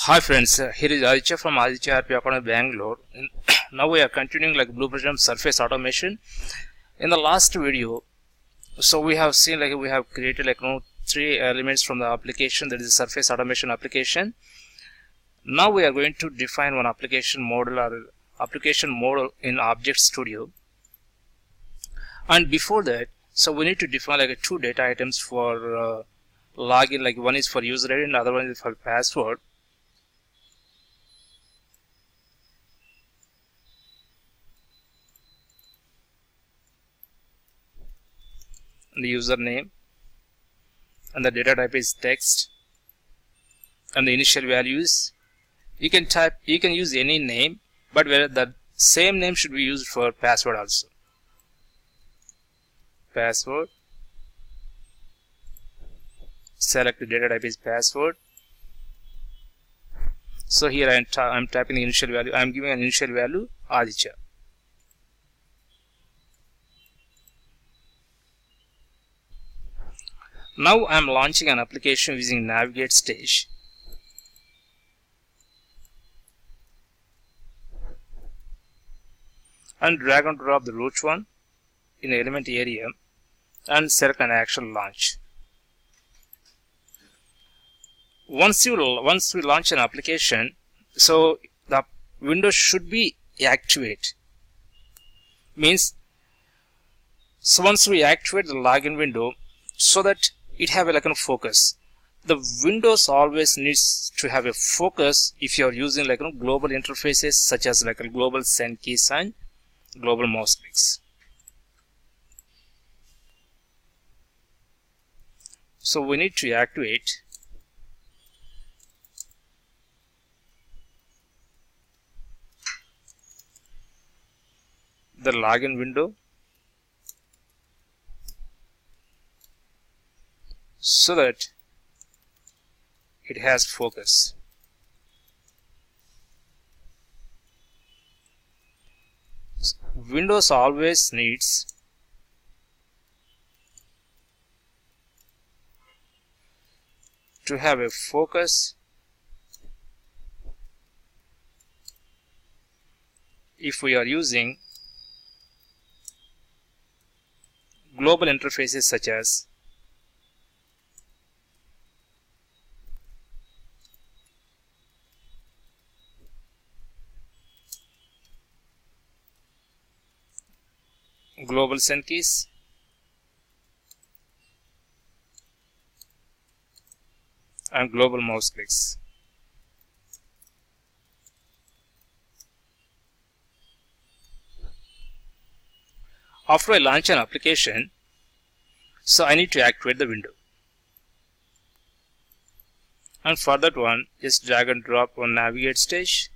Hi friends, here is Aditya from Aditya RPA Bangalore. Now we are continuing like BluePrism surface automation. In the last video, so we have seen like we have created like three elements from the application, that is the surface automation application. Now we are going to define one application model in Object Studio. And before that, so we need to define like two data items for login. Like one is for user ID and the other one is for password. And the username, and the data type is text, and the initial values you can use any name, but where the same name should be used for password also. Password, select the data type is password. So here I'm typing the initial value. I'm giving an initial value Aditya. Now I'm launching an application using navigate stage. And drag and drop the root one in the element area and select an action launch. Once we launch an application, so the window should be activate. Means, so once we activate the login window, so that it have a focus. The Windows always needs to have a focus if you are using global interfaces such as a global send keys and global mouse clicks. So we need to activate the login window so that it has focus. Windows always needs to have a focus if we are using global interfaces such as global send keys and global mouse clicks. After I launch an application, so I need to activate the window. And for that one, just drag and drop on navigate stage.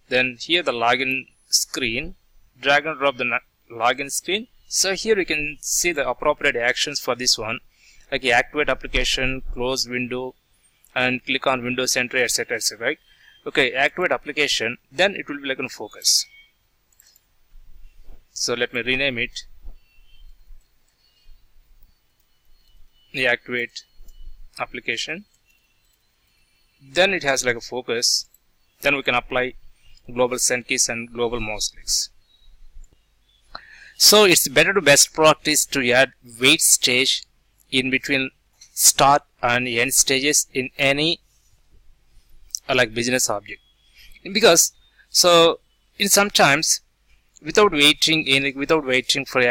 Then here the login screen, drag and drop the login screen. So here you can see the appropriate actions for this one, like activate application, close window, and click on Windows entry, etc., etc. Right? Okay, activate application, then it will be in focus. So let me rename it. The activate application. Then it has a focus. Then we can apply global send keys and global mouse clicks. So it's better to best practice to add wait stage in between start and end stages in any business object, because so in sometimes without waiting for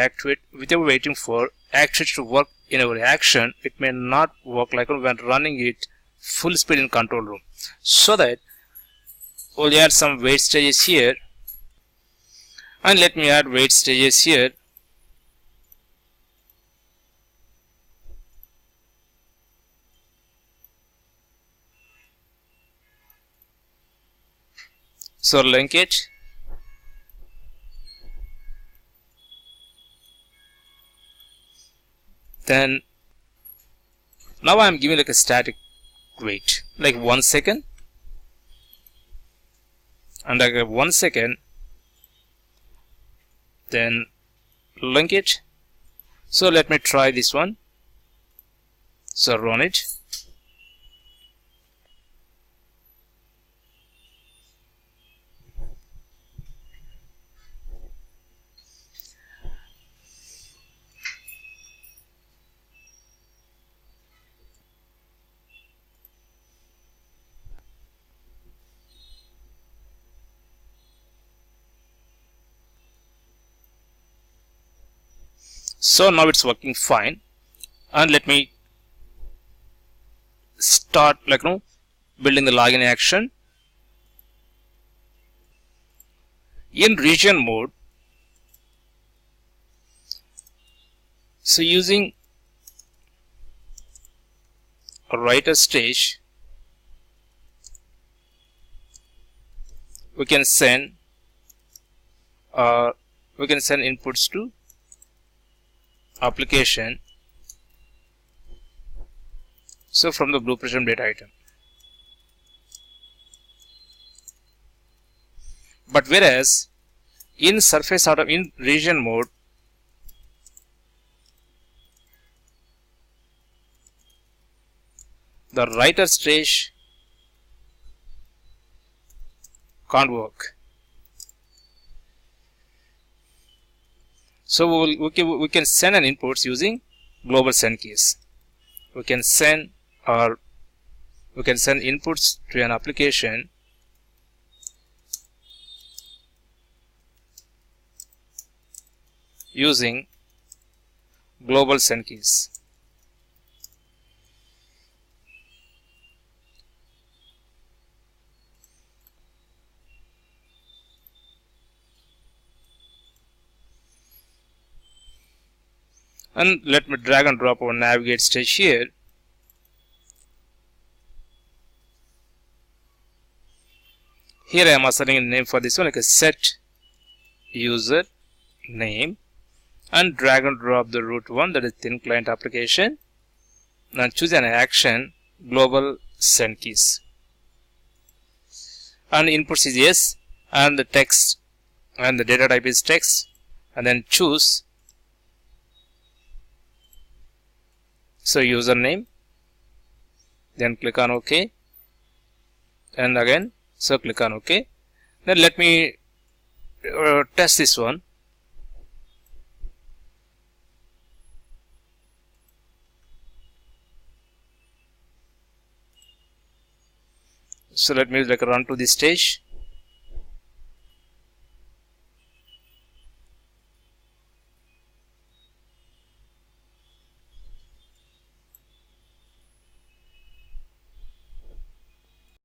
action to work in our action, it may not work when running it full speed in control room. So that we'll add some wait stages here. And let me add wait stages here. So link it. Then now I am giving a static wait, 1 second. And I get 1 second. Then link it. So let me try this one. So run it. So now it's working fine, and let me start building the login action. In region mode, so using a writer stage, we can send inputs to application, so from the BluePrism data item. But whereas in in region mode, the writer stage can't work. So we can send an inputs using global send keys. We can send inputs to an application using global send keys. And let me drag and drop our navigate stage here. Here I am assigning a name for this one, like a set user name, and drag and drop the root one, that is thin client application, and choose an action global send keys. And inputs is yes, and the text and the data type is text, and then choose username, then click on OK, and again click on OK. Then let me test this one. So let me run to this stage.